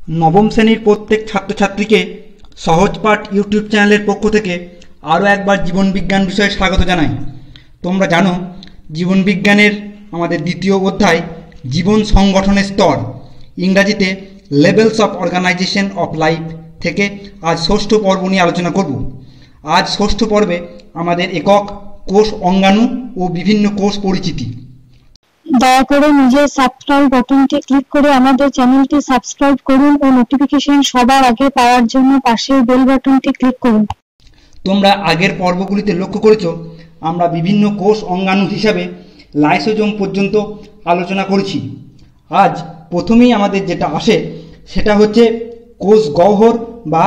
नवम श्रेणीर प्रत्येक छात्र छात्री के सहज पाठ यूट्यूब चैनल पक्ष থেকে আরও একবার জীবন বিজ্ঞান বিষয়ে স্বাগত জানাই। তোমরা জানো জীবন বিজ্ঞানের আমাদের দ্বিতীয় অধ্যায় জীবন সংগঠনের স্তর, ইংরেজিতে levels of organisation of life থেকে আজ ষষ্ঠ পর্ব নিয়ে আলোচনা করব। আজ ষষ্ঠ পর্বে আমাদের একক কোষ অঙ্গাণু ও বিভিন্ন কোষ পরিচিতি। দয়া করে নিজের সাবস্ক্রাইব বাটনটি ক্লিক করে আমাদের চ্যানেলটি সাবস্ক্রাইব করুন ও নোটিফিকেশন সবার আগে পাওয়ার জন্য পাশের বেল বাটনটি ক্লিক করুন। তোমরা আগের পর্বগুলিতে লক্ষ্য করেছো আমরা বিভিন্ন কোষ অঙ্গাণু হিসাবে লাইসোজোম পর্যন্ত আলোচনা করেছি। আজ প্রথমেই আমাদের যেটা আসে সেটা হচ্ছে কোষ গহ্বর বা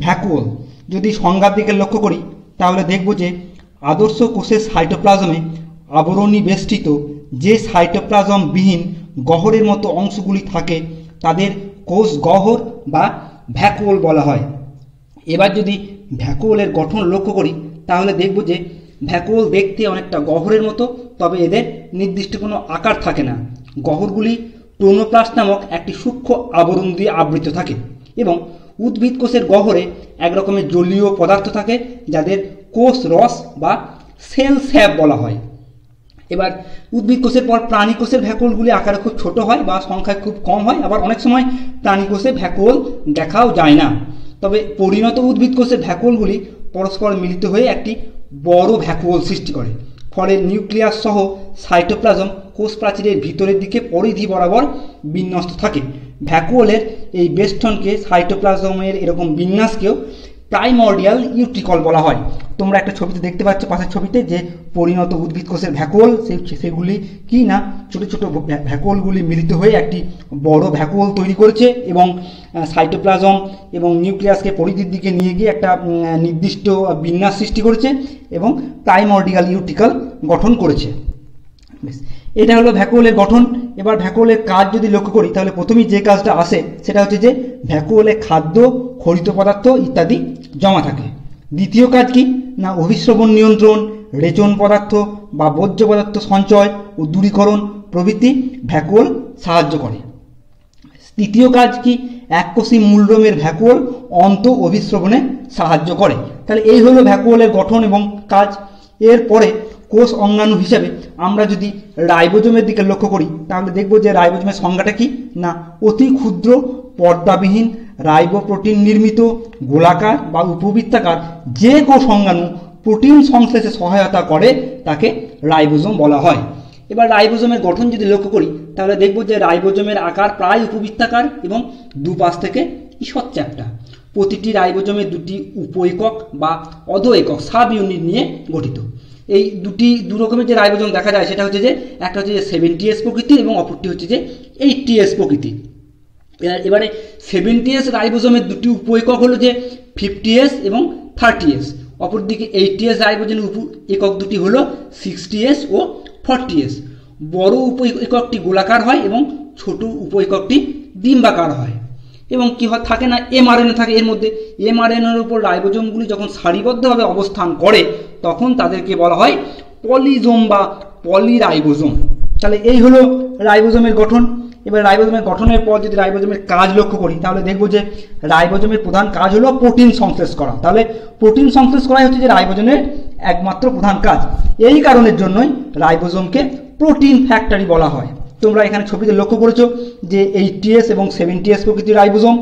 ভ্যাকুওল। যদি সংজ্ঞার দিকে লক্ষ্য করি তাহলে দেখব যে আদর্শ কোষের সাইটোপ্লাজমে আবরণী বেষ্টিত যে সাইটোপ্লাজম বিহীন গহ্বরের মতো অংশগুলি থাকে তাদের কোষ গহ্বর বা ভ্যাকুওল বলা হয়। এবার যদি ভ্যাকুওলের গঠন লক্ষ্য করি তাহলে দেখব যে ভ্যাকুওল দেখতে অনেকটা গহ্বরের মতো, তবে এদের নির্দিষ্ট কোনো আকার থাকে না। গহ্বরগুলি প্রোনোপ্লাস্ট নামক একটি সূক্ষ্ম আবরণ দিয়ে আবৃত থাকে এবং উদ্ভিদ কোষের গহ্বরে এক রকমের জলীয় পদার্থ থাকে যাদের কোষ রস বা সেল স্যাপ বলা হয়। এবার উদ্ভিদ কোষের পর প্রাণী কোষের ভ্যাকুওলগুলি আকারে খুব ছোট হয় বা সংখ্যায় খুব কম হয়, আবার অনেক সময় প্রাণী কোষে ভ্যাকুওল দেখাও যায় না। তবে পরিণত উদ্ভিদ কোষের ভ্যাকুওলগুলি পরস্পর মিলিত হয়ে একটি বড় ভ্যাকুওল সৃষ্টি করে। ফলে নিউক্লিয়াস সহ সাইটোপ্লাজম কোষ প্রাচীরের ভিতরের দিকে পরিধি বরাবর বিন্যস্ত থাকে। ভ্যাকুওলের এই বেষ্টনকে সাইটোপ্লাজমের এরকম বিন্যাসকেও প্রাইমর্ডিয়াল ইউট্রিকল বলা হয়। তোমরা একটা ছবিতে দেখতে পাচ্ছ পাশের ছবিতে যে পরিণত উদ্ভিদ কোষের ভ্যাকুওল, সেগুলি কি না ছোট ছোট ভ্যাকুওলগুলি মিলিত হয়ে একটি বড় ভ্যাকুওল তৈরি করেছে এবং সাইটোপ্লাজম এবং নিউক্লিয়াসকে পরিধির দিকে নিয়ে গিয়ে একটা নির্দিষ্ট বিন্যাস সৃষ্টি করেছে এবং প্রাইমর্ডিয়াল ইউট্রিকল গঠন করেছে। এটা হলো ভ্যাকুওলের গঠন। এবার ভ্যাকুওলের কাজ যদি লক্ষ্য করি তাহলে প্রথমেই যে কাজটা আসে সেটা হচ্ছে যে ভ্যাকুওলে খাদ্য, খরিত পদার্থ ইত্যাদি জমা থাকে। দ্বিতীয় কাজ কি না অভিস্রবণ নিয়ন্ত্রণ, রেচন পদার্থ বা বর্জ্য পদার্থ সঞ্চয় ও দূরীকরণ প্রভৃতি ভ্যাকুওল সাহায্য করে। তৃতীয় কাজ কি এককোষী মূলরোমের ভ্যাকুওল অন্ত অভিস্রবণে সাহায্য করে। তাহলে এই হলো ভ্যাকুওলের গঠন এবং কাজ। এরপরে কোষ অঙ্গাণু হিসেবে আমরা যদি রাইবোজোমের দিকে লক্ষ্য করি তাহলে দেখব যে রাইবোজোমের সংজ্ঞাটা কি না অতি ক্ষুদ্র পর্দাবিহীন রাইবোপ্রোটিন নির্মিত গোলাকার বা উপবৃত্তাকার যে কোষ অঙ্গাণু প্রোটিন সংশ্লেষে সহায়তা করে তাকে রাইবোজোম বলা হয়। এবার রাইবোজোমের গঠন যদি লক্ষ্য করি তাহলে দেখব যে রাইবোজোমের আকার প্রায় উপবৃত্তাকার এবং দুপাশ থেকে ঈষৎ চ্যাপ্টা। প্রতিটি রাইবোজোমে দুটি উপ একক বা অধ একক সাব ইউনিট নিয়ে গঠিত। এই দু রকমের যে রাইবোজোম দেখা যায় সেটা হচ্ছে যে একটা হচ্ছে যে 70S প্রকৃতির এবং অপরটি হচ্ছে যে 80S প্রকৃতির। এবারে 70S রাইবোজোমের দুটি উপ একক হলো যে 50S এবং 30S, অপরদিকে 80S রাইবোজোমের উপ একক দুটি হলো 60S ও 40S। বড় উপ এককটি গোলাকার হয় এবং ছোট উপ এককটি ডিম্বাকার হয় এবং কি হয় থাকে না এমআরএনএ থাকে এর মধ্যে। এমআরএনএর উপর রাইবোজোমগুলি যখন সারিবদ্ধভাবে অবস্থান করে তখন তাদেরকে বলা হয় পলিজোম বা পলিরাইবোজোম। তাহলে এই হলো রাইবোজোমের গঠন। এবার রাইবোজোমের গঠনের পর যদি রাইবোজোমের কাজ লক্ষ্য করি তাহলে দেখব যে রাইবোজোমের প্রধান কাজ হলো প্রোটিন সংশ্লেষ করা। তাহলে প্রোটিন সংশ্লেষ করাই হচ্ছে যে রাইবোজোমের একমাত্র প্রধান কাজ। এই কারণের জন্যই রাইবোজোমকে প্রোটিন ফ্যাক্টরি বলা হয়। তোমরা এখানে ছবিতে লক্ষ্য করেছো যে 80S এবং 70S প্রকৃতির রাইবোজোম।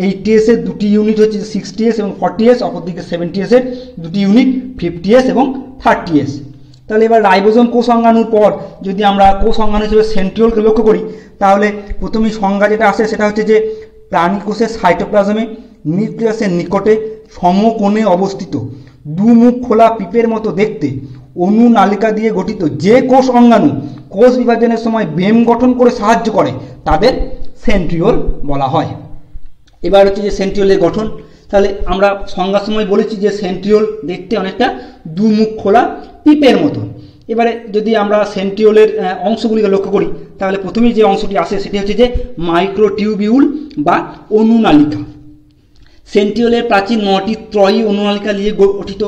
80S এর দুটি ইউনিট হচ্ছে 60S এবং 40S, অপরদিকে 70S এর দুটি ইউনিট 50S এবং 30S। তাহলে এবার রাইবোজোম কোষ অঙ্গাণুর পর যদি আমরা কোষ অঙ্গাণু হিসেবে সেন্ট্রিওলকে লক্ষ্য করি তাহলে প্রথমেই সংজ্ঞা যেটা আসে সেটা হচ্ছে যে প্রাণী কোষের সাইটোপ্লাজমে নিউক্লিয়াসের নিকটে সমকোণে অবস্থিত দুমুখ খোলা পিপের মতো দেখতে অনুনালিকা দিয়ে গঠিত যে কোষ অঙ্গাণু কোষ বিভাজনের সময় বেম গঠন করে সাহায্য করে তাদের সেন্ট্রিওল বলা হয়। এবার হচ্ছে যে সেন্ট্রিওলের গঠন। তাহলে আমরা সংজ্ঞার সময় বলেছি যে সেন্ট্রিওল দেখতে অনেকটা দুমুখ খোলা পিপের মতো। এবারে যদি আমরা সেন্ট্রিওলের অংশগুলিকে লক্ষ্য করি তাহলে প্রথমেই যে অংশটি আসে সেটি হচ্ছে যে মাইক্রোটিউবিউল বা অনুনালিকা। সেন্ট্রিওলের প্রাচীর 9টি ত্রয়ী অনুনালিকা নিয়ে গঠিত।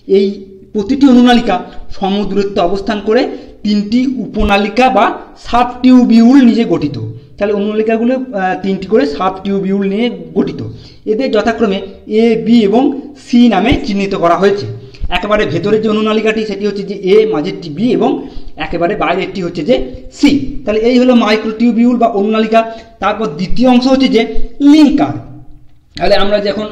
এই প্রতিটি অনুনালিকা সমদূরত্বে অবস্থান করে 3টি উপনালিকা বা সাবটিউবিউল নিয়ে গঠিত। তাহলে অনুনালিকাগুলো 3টি করে সাব টিউবিউল নিয়ে গঠিত। এদের যথাক্রমে এ, বি এবং সি নামে চিহ্নিত করা হয়েছে। একেবারে ভেতরের যে অনুনালিকাটি সেটি হচ্ছে যে এ, মাঝেরটি বি এবং একেবারে বাইরেরটি হচ্ছে যে সি। তাহলে এই হলো মাইক্রোটিউবিউল বা অনুনালিকা। তারপর দ্বিতীয় অংশ হচ্ছে যে লিঙ্কার। তাহলে আমরা যখন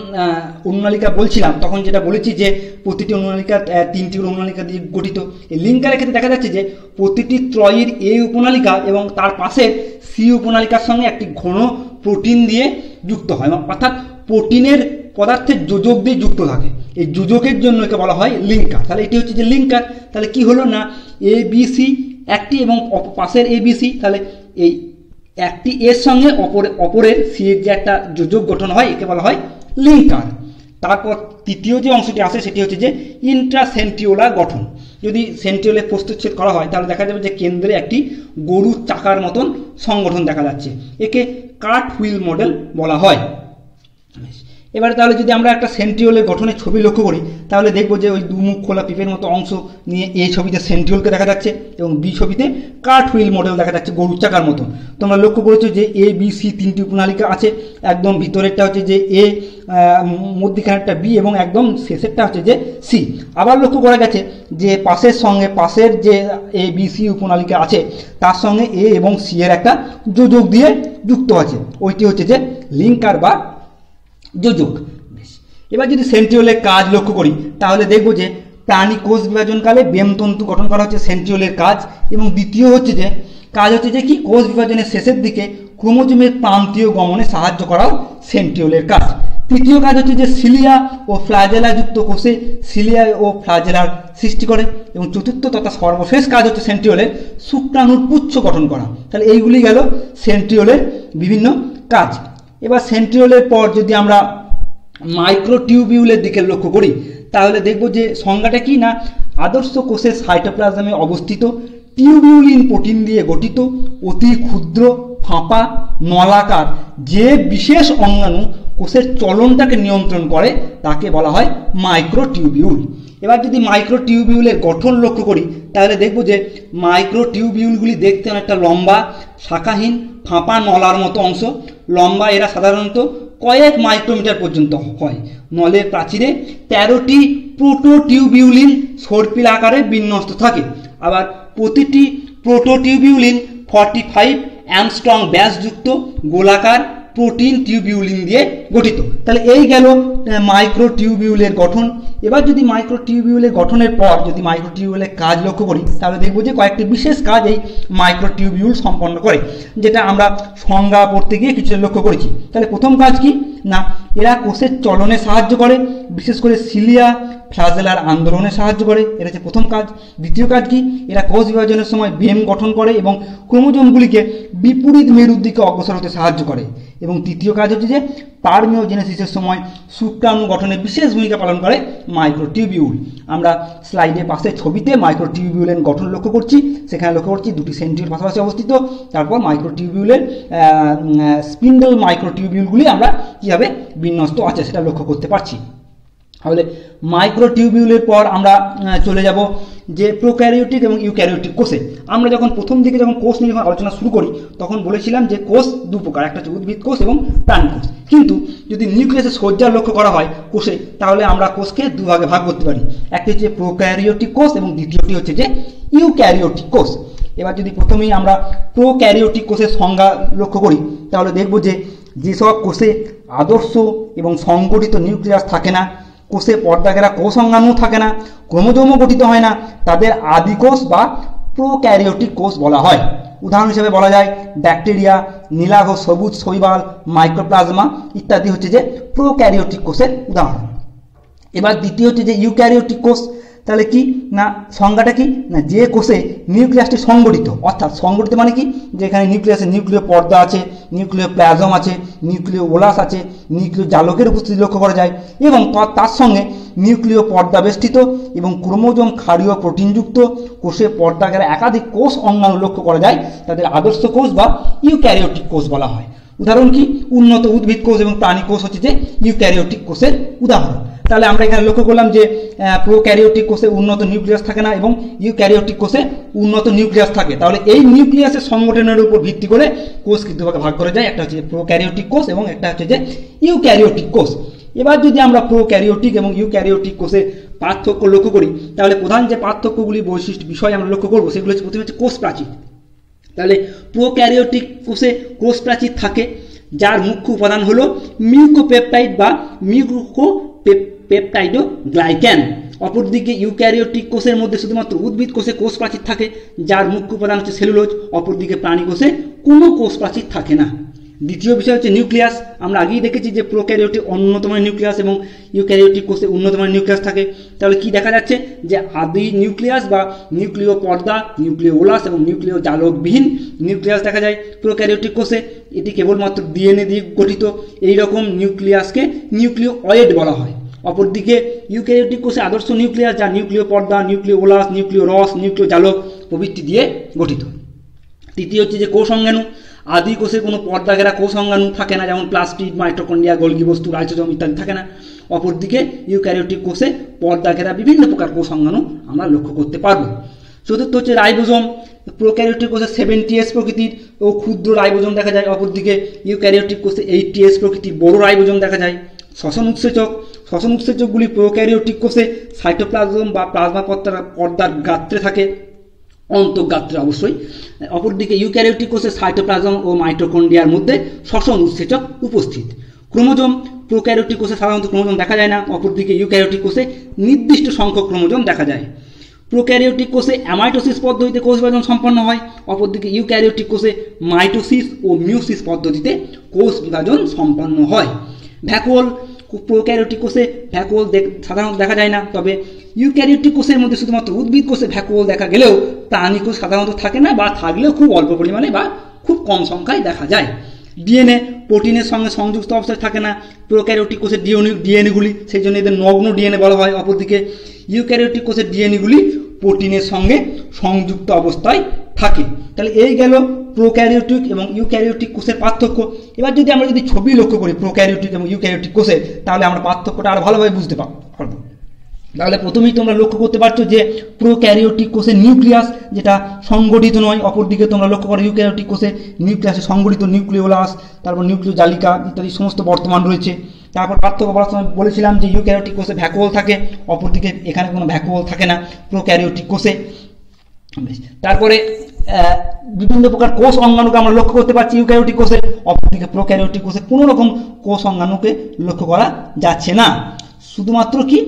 অনুনালিকা বলছিলাম তখন যেটা বলেছি যে প্রতিটি অনুনালিকা 3টি অনুনালিকা দিয়ে গঠিত। এই লিঙ্কারের ক্ষেত্রে দেখা যাচ্ছে যে প্রতিটি ত্রয়ীর এ উপনালিকা এবং তার পাশে সি উপনালিকার সঙ্গে একটি ঘন প্রোটিন দিয়ে যুক্ত হয়, অর্থাৎ প্রোটিনের পদার্থের যোজক দিয়ে যুক্ত থাকে। এই যোজকের জন্য একে বলা হয় লিঙ্কার। তাহলে এটি হচ্ছে যে লিঙ্কার। তাহলে কি হলো না এ বি সি একটি এবং পাশের এ বি সি, তাহলে এই একটি এর সঙ্গে অপরের সি এর যে একটা যোজক গঠন হয় একে বলা হয় লিঙ্কার। তারপর তৃতীয় যে অংশটি আসে সেটি হচ্ছে যে ইন্ট্রাসেন্ট্রিওলার গঠন। যদি সেন্ট্রিওলের প্রস্তুচ্ছেদ করা হয় তাহলে দেখা যাবে যে কেন্দ্রে একটি গরুর চাকার মতন সংগঠন দেখা যাচ্ছে, একে কাট হুইল মডেল বলা হয়। এবারে তাহলে যদি আমরা একটা সেন্ট্রিওলের গঠনের ছবি লক্ষ্য করি তাহলে দেখবো যে ওই দুমুখ খোলা পিপের মতো অংশ নিয়ে এ ছবিতে সেন্ট্রিওলকে দেখা যাচ্ছে এবং বি ছবিতে কাট হুইল মডেল দেখা যাচ্ছে গরুর চাকার মতন। তোমরা লক্ষ্য করেছো যে এ বি সি 3টি উপনালিকা আছে, একদম ভিতরেরটা হচ্ছে যে এ, মধ্যখানেরটা বি এবং একদম শেষেরটা হচ্ছে যে সি। আবার লক্ষ্য করা গেছে যে পাশের যে এ বি সি উপনালিকা আছে তার সঙ্গে এ এবং সি এর একটা যোজক দিয়ে যুক্ত আছে, ওইটি হচ্ছে যে লিঙ্কার বা যোজক। এবার যদি সেন্ট্রিওলের কাজ লক্ষ্য করি তাহলে দেখব যে প্রাণী কোষ বিভাজনকালে বেমতন্তু গঠন করা হচ্ছে সেন্ট্রিওলের কাজ। এবং দ্বিতীয় হচ্ছে যে কাজ হচ্ছে যে কি কোষ বিভাজনের শেষের দিকে ক্রোমোজোমের প্রান্তীয় গমনে সাহায্য করাও সেন্ট্রিওলের কাজ। তৃতীয় কাজ হচ্ছে যে সিলিয়া ও ফ্লাজেলা যুক্ত কোষে সিলিয়া ও ফ্লাজেলার সৃষ্টি করে। এবং চতুর্থ তথা সর্বশেষ কাজ হচ্ছে সেন্ট্রিওলের শুক্রাণুর পুচ্ছ গঠন করা। তাহলে এইগুলি গেল সেন্ট্রিওলের বিভিন্ন কাজ। এবার সেন্ট্রিওলের পর যদি আমরা মাইক্রোটিউবিউলের দিকে লক্ষ্য করি তাহলে দেখব যে সংজ্ঞাটা কি না আদর্শ কোষের সাইটোপ্লাজমে অবস্থিত টিউবিউলিন প্রোটিন দিয়ে গঠিত অতি ক্ষুদ্র ফাঁপা নলাকার যে বিশেষ অঙ্গাণু কোষের চলনটাকে নিয়ন্ত্রণ করে তাকে বলা হয় মাইক্রোটিউবিউল। এবার যদি মাইক্রোটিউবিউলের গঠন লক্ষ্য করি তাহলে দেখব যে মাইক্রোটিউবিউলগুলি দেখতে অনেকটা লম্বা শাখাহীন ফাঁপা নলার মতো অংশ। লম্বা এরা সাধারণত কয়েক মাইক্রোমিটার পর্যন্ত হয়। নলের প্রাচীরে 13টি প্রোটোটিউবিউলিন সর্পিল আকারে বিন্যস্ত থাকে। আবার প্রতিটি প্রোটোটিউবিউলিন 45 অ্যাংস্ট্রম ব্যাসযুক্ত গোলাকার প্রোটিন টিউবিউলিন দিয়ে গঠিত। তাহলে এই গেল মাইক্রোটিউবিউলের গঠন। এবার যদি মাইক্রোটিউবিউলের গঠনের পর যদি মাইক্রোটিউবিউলের কাজ লক্ষ্য করি তাহলে দেখব যে কয়েকটি বিশেষ কাজ এই মাইক্রোটিউবিউল সম্পন্ন করে, যেটা আমরা সংজ্ঞা পড়তে গিয়ে কিছু লক্ষ্য করেছি। তাহলে প্রথম কাজ কি না এরা কোষের চলনে সাহায্য করে, বিশেষ করে সিলিয়া ফ্লাজেলার আন্দোলনে সাহায্য করে, এটা হচ্ছে প্রথম কাজ। দ্বিতীয় কাজ কি এরা কোষ বিভাজনের সময় বেম গঠন করে এবং ক্রোমোজোমগুলিকে বিপরীত মেরুর দিকে অগ্রসর হতে সাহায্য করে। এবং তৃতীয় কাজ হচ্ছে যে পারমিওজেনেসিসের সময় শুক্রাণু গঠনে বিশেষ ভূমিকা পালন করে মাইক্রোটিউবিউল। আমরা স্লাইডের পাশে ছবিতে মাইক্রোটিউবিউলের গঠন লক্ষ্য করছি, সেখানে লক্ষ্য করছি দুটি সেন্ট্রিওল পাশাপাশি অবস্থিত। তারপর মাইক্রোটিউবিউলের স্পিন্ডল মাইক্রোটিউবিউলগুলি আমরা কীভাবে বিন্যস্ত আছে সেটা লক্ষ্য করতে পারছি। তাহলে মাইক্রোটিউবিউলের পর আমরা চলে যাব যে প্রোক্যারিওটিক এবং ইউক্যারিওটিক কোষে। আমরা যখন প্রথম দিকে যখন কোষ নিয়ে যখন আলোচনা শুরু করি তখন বলেছিলাম যে কোষ দু প্রকার, একটা হচ্ছে উদ্ভিদ কোষ এবং প্রাণী কোষ। কিন্তু যদি নিউক্লিয়াসের সজ্জা লক্ষ্য করা হয় কোষে তাহলে আমরা কোষকে দুভাগে ভাগ করতে পারি, একটি হচ্ছে প্রোক্যারিওটিক কোষ এবং দ্বিতীয়টি হচ্ছে যে ইউক্যারিওটিক কোষ। এবার যদি প্রথমেই আমরা প্রোক্যারিওটিক কোষের সংজ্ঞা লক্ষ্য করি তাহলে দেখব যে যেসব কোষে আদর্শ এবং সংগঠিত নিউক্লিয়াস থাকে না, কোষে পর্দাঘেরা কোষ অঙ্গাণু থাকে না, ক্রোমোজোমও গঠিত হয় না, তাদের আদি কোষ বা প্রোক্যারিওটিক কোষ বলা হয়। উদাহরণ হিসেবে বলা যায় ব্যাকটেরিয়া, নীলাভ সবুজ শৈবাল, মাইক্রোপ্লাজমা ইত্যাদি হচ্ছে যে প্রোক্যারিওটিক কোষের উদাহরণ। এবার দ্বিতীয় হচ্ছে যে ইউক্যারিওটিক কোষ। তাহলে কি না সংজ্ঞাটা কি না যে কোষে নিউক্লিয়াসটি সংগঠিত, অর্থাৎ সংগঠিত মানে কি যেখানে নিউক্লিয়াসে নিউক্লিয় পর্দা আছে, নিউক্লিয় প্লাজম আছে, নিউক্লিয় ওলাস আছে, নিউক্লিয় জালকের উপস্থিতি লক্ষ্য করা যায় এবং তার সঙ্গে নিউক্লিয় পর্দা বেষ্টিত এবং ক্রোমোজোম ক্ষারীয় প্রোটিনযুক্ত কোষে পর্দাঘেরা একাধিক কোষ অঙ্গাণু লক্ষ্য করা যায়, তাদের আদর্শ কোষ বা ইউক্যারিওটিক কোষ বলা হয়। উদাহরণ কি উন্নত উদ্ভিদ কোষ এবং প্রাণী কোষ হচ্ছে যে ইউক্যারিওটিক কোষের উদাহরণ। তাহলে আমরা এখানে লক্ষ্য করলাম যে প্রোক্যারিওটিক কোষে উন্নত নিউক্লিয়াস থাকে না এবং ইউক্যারিওটিক কোষে উন্নত নিউক্লিয়াস থাকে। তাহলে এই নিউক্লিয়াসের সংগঠনের উপর ভিত্তি করে কোষ কিন্তু ভাগ করে যায়, একটা হচ্ছে প্রোক্যারিওটিক কোষ এবং একটা হচ্ছে যে ইউক্যারিওটিক কোষ। এবার যদি আমরা প্রোক্যারিওটিক এবং ইউক্যারিওটিক কোষে পার্থক্য লক্ষ্য করি, তাহলে প্রধান যে পার্থক্যগুলি বৈশিষ্ট্য বিষয় আমরা লক্ষ্য করবো সেগুলো হচ্ছে প্রথমে হচ্ছে কোষ প্রাচীর। তাহলে প্রোক্যারিওটিক কোষে কোষ প্রাচীর থাকে, যার মুখ্য উপাদান হলো মিউকোপেপটাইড বা মিউকোপেপটাইডোগ্লাইক্যান। অপরদিকে ইউক্যারিওটিক কোষের মধ্যে শুধুমাত্র উদ্ভিদ কোষে কোষ প্রাচীর থাকে, যার মুখ্য উপাদান হচ্ছে সেলুলোজ। অপরদিকে প্রাণী কোষে কোনো কোষ প্রাচীর থাকে না। দ্বিতীয় বিষয় হচ্ছে নিউক্লিয়াস। আমরা আগেই দেখেছি যে প্রোক্যারিওটিক উন্নত মানের নিউক্লিয়াস এবং ইউক্যারিওটিক কোষে উন্নত মানের নিউক্লিয়াস থাকে। তাহলে কি দেখা যাচ্ছে যে আদি নিউক্লিয়াস বা নিউক্লিয় পর্দা, নিউক্লিয় ওলাস এবং নিউক্লিয় জালকবিহীন নিউক্লিয়াস দেখা যায় প্রোক্যারিওটিক কোষে। এটি কেবলমাত্র ডিএনএ দিয়ে গঠিত। এই রকম নিউক্লিয়াসকে নিউক্লিওয়েড বলা হয়। অপরদিকে ইউক্যারিওটিক কোষে আদর্শ নিউক্লিয়াস, যা নিউক্লিয় পর্দা, নিউক্লিয় ওলাস, নিউক্লিয় রস, নিউক্লিয় জালক প্রভৃতি দিয়ে গঠিত। তৃতীয় হচ্ছে যে কোষ অঙ্গাণু। আদি কোষে কোনো পর্দা ঘেরা কোষ অঙ্গাণু থাকে না, যেমন প্লাস্টিড, মাইটোকন্ড্রিয়া, গোলগি বস্তু, লাইসোজোম ইত্যাদি থাকে না। অপরদিকে ইউক্যারিওটিক কোষে পর্দা ঘেরা বিভিন্ন প্রকার কোষ অঙ্গাণু আমরা লক্ষ্য করতে পারবো। চতুর্থ হচ্ছে রাইবোজোম। প্রোক্যারিওটিক কোষে 70S প্রকৃতির ও ক্ষুদ্র রাইবোজোম দেখা যায়। অপরদিকে ইউক্যারিওটিক কোষে 80S প্রকৃতির বড় রাইবোজোম দেখা যায়। শ্বসন উৎসেচক। শ্বসন উৎসেচকগুলি প্রোক্যারিওটিক কোষে সাইটোপ্লাজম বা প্লাজমা পর্দার গাত্রে থাকে, অন্তঃগাত্রে অবশ্যই। অপরদিকে ইউক্যারিওটিক কোষে সাইটোপ্লাজম ও মাইটোকন্ড্রিয়ার মধ্যে শ্বসন উৎসেচক উপস্থিত। ক্রোমোজোম। প্রোক্যারিওটিক কোষে সাধারণত ক্রোমোজোম দেখা যায় না। অপরদিকে ইউক্যারিওটিক কোষে নির্দিষ্ট সংখ্যক ক্রোমোজোম দেখা যায়। প্রোক্যারিওটিক কোষে অ্যামাইটোসিস পদ্ধতিতে কোষ বিভাজন সম্পন্ন হয়। অপরদিকে ইউক্যারিওটিক কোষে মাইটোসিস ও মিওসিস পদ্ধতিতে কোষ বিভাজন সম্পন্ন হয়। ভ্যাকুওল। প্রোক্যারিওটিক কোষে ভ্যাকুওল সাধারণত দেখা যায় না, তবে ইউক্যারিওটিক কোষের মধ্যে শুধুমাত্র উদ্ভিদ কোষে ভ্যাকুওল দেখা গেলেও প্রাণী কোষ সাধারণত থাকে না, বা থাকলেও খুব অল্প পরিমাণে বা খুব কম সংখ্যায় দেখা যায়। ডিএনএ। প্রোটিনের সঙ্গে সংযুক্ত অবস্থায় থাকে না প্রোক্যারিওটিক কোষের ডিএনএগুলি, সেই জন্য এদের নগ্ন ডিএনএ বলা হয়। অপরদিকে ইউক্যারিওটিক কোষের ডিএনএগুলি প্রোটিনের সঙ্গে সংযুক্ত অবস্থায় থাকে। তাহলে এই গেল প্রোক্যারিওটিক এবং ইউক্যারিওটিক কোষের পার্থক্য। এবার যদি আমরা ছবি লক্ষ্য করি প্রোক্যারিওটিক এবং ইউক্যারিওটিক কোষের, তাহলে আমরা পার্থক্যটা আরো ভালোভাবে বুঝতে পারবো। তাহলে প্রথমেই তোমরা লক্ষ্য করতে পারছো যে প্রোক্যারিওটিক কোষের নিউক্লিয়াস যেটা সংগঠিত নয়। অপরদিকে তোমরা লক্ষ্য করো ইউক্যারিওটিক কোষে নিউক্লিয়াসে সংগঠিত নিউক্লিওলাস, তারপর নিউক্লিয় জালিকা ইত্যাদি সমস্ত বর্তমান রয়েছে। তারপর পার্থক্য বলার সময় বলেছিলাম যে ইউক্যারিওটিক কোষে ভ্যাকুওল থাকে, অপরদিকে এখানে কোনো ভ্যাকুওল থাকে না প্রোক্যারিওটিক কোষে। তারপরে বিভিন্ন প্রকার কোষ অঙ্গাণুকে আমরা লক্ষ্য করতে পারছি ইউক্যারিওটিক কোষে। অপরদিকে প্রোক্যারিওটিক কোষে কোনো রকম কোষ অঙ্গাণুকে লক্ষ্য করা যাচ্ছে না, শুধুমাত্র কি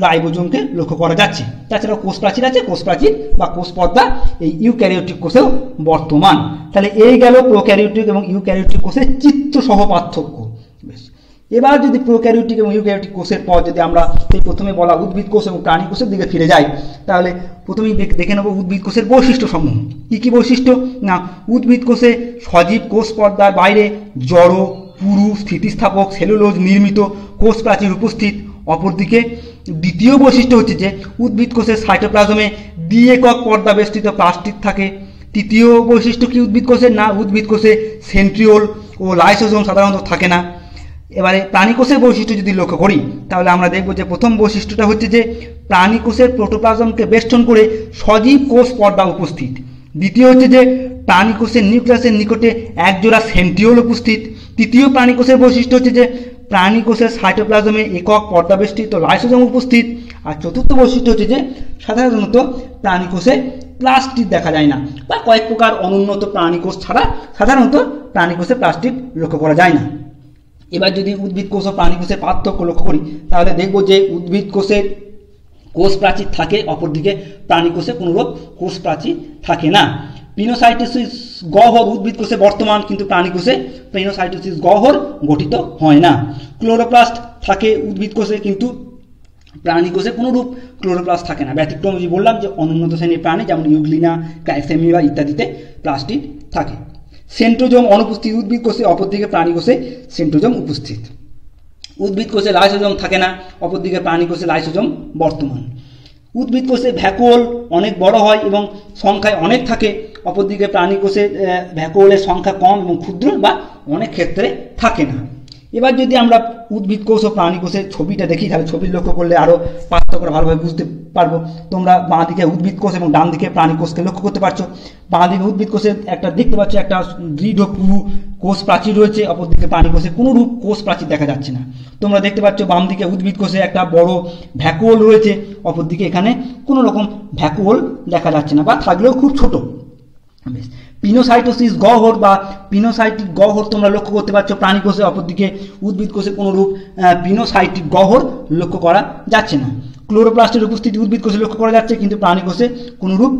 রাইবোজোমকে লক্ষ্য করা যাচ্ছে। তাছাড়া কোষ প্রাচীর আছে, কোষ প্রাচীর বা কোষ পর্দা এই ইউক্যারিওটিক কোষেও বর্তমান। তাহলে এই গেল প্রোক্যারিওটিক এবং ইউক্যারিওটিক কোষের চিত্রসহ পার্থক্য। বেশ, এবার যদি প্রোক্যারিওটিক এবং ইউক্যারিওটিক কোষের পর যদি আমরা সেই প্রথমে বলা উদ্ভিদ কোষ এবং প্রাণী কোষের দিকে ফিরে যাই, তাহলে প্রথমেই দেখে নেব উদ্ভিদ কোষের বৈশিষ্ট্য সমূহ। কি বৈশিষ্ট্য? না, উদ্ভিদ কোষে সজীব কোষ পর্দার বাইরে জড়, পুরু, স্থিতিস্থাপক, সেলুলোজ নির্মিত কোষ প্রাচীর উপস্থিত। অপরদিকে দ্বিতীয় বৈশিষ্ট্য হচ্ছে যে উদ্ভিদ কোষের সাইটোপ্লাজমে দ্বি-একক পর্দা বেষ্টিত প্লাস্টিড থাকে। তৃতীয় বৈশিষ্ট্য কি উদ্ভিদ কোষের? না, উদ্ভিদ কোষে সেন্ট্রিওল ও লাইসোজোম সাধারণত থাকে না। এবারে প্রাণী কোষের বৈশিষ্ট্য যদি লক্ষ্য করি, তাহলে আমরা দেখব যে প্রথম বৈশিষ্ট্যটা হচ্ছে যে প্রাণী কোষের প্রোটোপ্লাজমকে বেষ্টন করে সজীব কোষ পর্দা উপস্থিত। দ্বিতীয় হচ্ছে যে প্রাণী কোষের নিউক্লিয়াসের নিকটে একজোড়া সেন্ট্রিওল উপস্থিত। তৃতীয় প্রাণী কোষের বৈশিষ্ট্য হচ্ছে যে প্রাণী কোষের সাইটোপ্লাজমে একক পর্দাবেষ্টিত লাইসোজোম উপস্থিত। আর চতুর্থ বৈশিষ্ট্য হচ্ছে যে সাধারণত প্রাণী কোষে প্লাস্টিড দেখা যায় না, বা কয়েক প্রকার অনুন্নত প্রাণী কোষ ছাড়া সাধারণত প্রাণী কোষে প্লাস্টিড লক্ষ্য করা যায় না। এবার যদি উদ্ভিদ কোষ ও প্রাণী কোষের পার্থক্য লক্ষ্য করি, তাহলে দেখব যে উদ্ভিদ কোষের কোষ প্রাচীর থাকে, অপরদিকে প্রাণী কোষে কোনোরূপ কোষ প্রাচীর থাকে না। পিনোসাইটোসিস গহ্বর উদ্ভিদ কোষে বর্তমান, কিন্তু প্রাণী কোষে পিনোসাইটোসিস গহ্বর গঠিত হয় না। ক্লোরোপ্লাস্ট থাকে উদ্ভিদ কোষে, কিন্তু প্রাণী কোষে কোনোরূপ ক্লোরোপ্লাস্ট থাকে না। ব্যতিক্রম যে বললাম যে অনুন্নত শ্রেণীর প্রাণী যেমন ইউগ্লিনা, ক্যালসিয়ামিয়া ইত্যাদিতে প্লাস্টিড থাকে। সেন্ট্রোজোম অনুপস্থিত উদ্ভিদ কোষে, অপরদিকে প্রাণী কোষে সেন্ট্রোজোম উপস্থিত। উদ্ভিদ কোষে লাইসোজোম থাকে না, অপরদিকে প্রাণী কোষে লাইসোজোম বর্তমান। উদ্ভিদ কোষে ভ্যাকুওল অনেক বড় হয় এবং সংখ্যায় অনেক থাকে, অপরদিকে প্রাণী কোষে ভ্যাকুওলের সংখ্যা কম এবং ক্ষুদ্র বা অনেক ক্ষেত্রে থাকে না। এবার যদি আমরা উদ্ভিদ কোষ ও প্রাণী কোষের ছবিটা দেখি, তাহলে ছবি লক্ষ্য করলে আরও পার্থক্যটা ভালোভাবে বুঝতে পারবো। তোমরা বাঁ দিকে উদ্ভিদ কোষ এবং ডান দিকে প্রাণী কোষকে লক্ষ্য করতে পারছো। বাঁ দিকে উদ্ভিদ কোষে একটা দেখতে পাচ্ছ একটা দৃঢ় পুরু কোষ প্রাচীর রয়েছে, অপরদিকে প্রাণী কোষে কোনো রূপ কোষ প্রাচীর দেখা যাচ্ছে না। তোমরা দেখতে পাচ্ছ বাম দিকে উদ্ভিদ কোষে একটা বড় ভ্যাকুওল রয়েছে, অপরদিকে এখানে কোনো রকম ভ্যাকুওল দেখা যাচ্ছে না, বা থাকলেও খুব ছোট। বেশ, পিনোসাইটোসিস গহ্বর বা পিনোসাইটিক গহ্বর তোমরা লক্ষ্য করতে পারছো প্রাণী কোষে, অপরদিকে উদ্ভিদ কোষে কোনো রূপ পিনোসাইটিক গহ্বর লক্ষ্য করা যাচ্ছে না। ক্লোরোপ্লাস্টের উপস্থিতি উদ্ভিদ কোষে লক্ষ্য করা যাচ্ছে, কিন্তু প্রাণী কোষে কোনো রূপ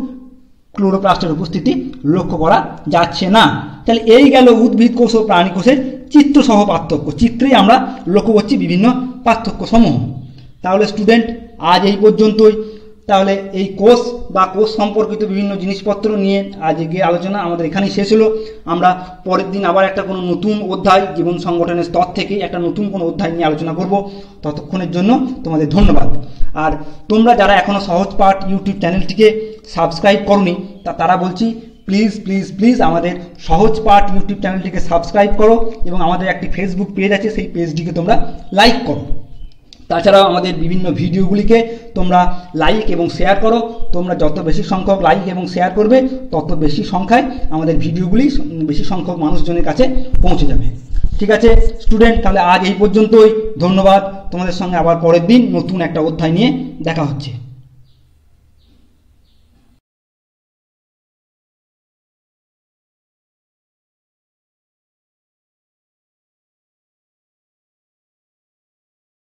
ক্লোরোপ্লাস্টের উপস্থিতি লক্ষ্য করা যাচ্ছে না। তাহলে এই গেল উদ্ভিদ কোষ ও প্রাণী কোষের চিত্রসহ পার্থক্য। চিত্রেই আমরা লক্ষ্য করছি বিভিন্ন পার্থক্য সমূহ। তাহলে স্টুডেন্ট আজ এই পর্যন্তই। তাহলে এই কোষ বা কোষ সম্পর্কিত বিভিন্ন জিনিসপত্র নিয়ে আজকে আলোচনা আমাদের এখানেই শেষ হলো। আমরা পরের দিন আবার একটা কোনো নতুন অধ্যায়, জীবন সংগঠনের স্তর থেকে একটা নতুন কোনো অধ্যায় নিয়ে আলোচনা করব। ততক্ষণের জন্য তোমাদের ধন্যবাদ। আর তোমরা যারা এখনও সহজ পাঠ ইউটিউব চ্যানেলটিকে সাবস্ক্রাইব করোনি, তারা বলছি প্লিজ প্লিজ প্লিজ আমাদের সহজ পাঠ ইউটিউব চ্যানেলটিকে সাবস্ক্রাইব করো, এবং আমাদের একটি ফেসবুক পেজ আছে, সেই পেজটিকে তোমরা লাইক করো। তাছাড়াও আমাদের বিভিন্ন ভিডিওগুলিকে তোমরা লাইক এবং শেয়ার করো। তোমরা যত বেশি সংখ্যক লাইক এবং শেয়ার করবে, তত বেশি সংখ্যায় আমাদের ভিডিওগুলি বেশি সংখ্যক মানুষজনের কাছে পৌঁছে যাবে। ঠিক আছে স্টুডেন্ট, তাহলে আজ এই পর্যন্তই। ধন্যবাদ। তোমাদের সঙ্গে আবার পরের দিন নতুন একটা অধ্যায় নিয়ে দেখা হচ্ছে।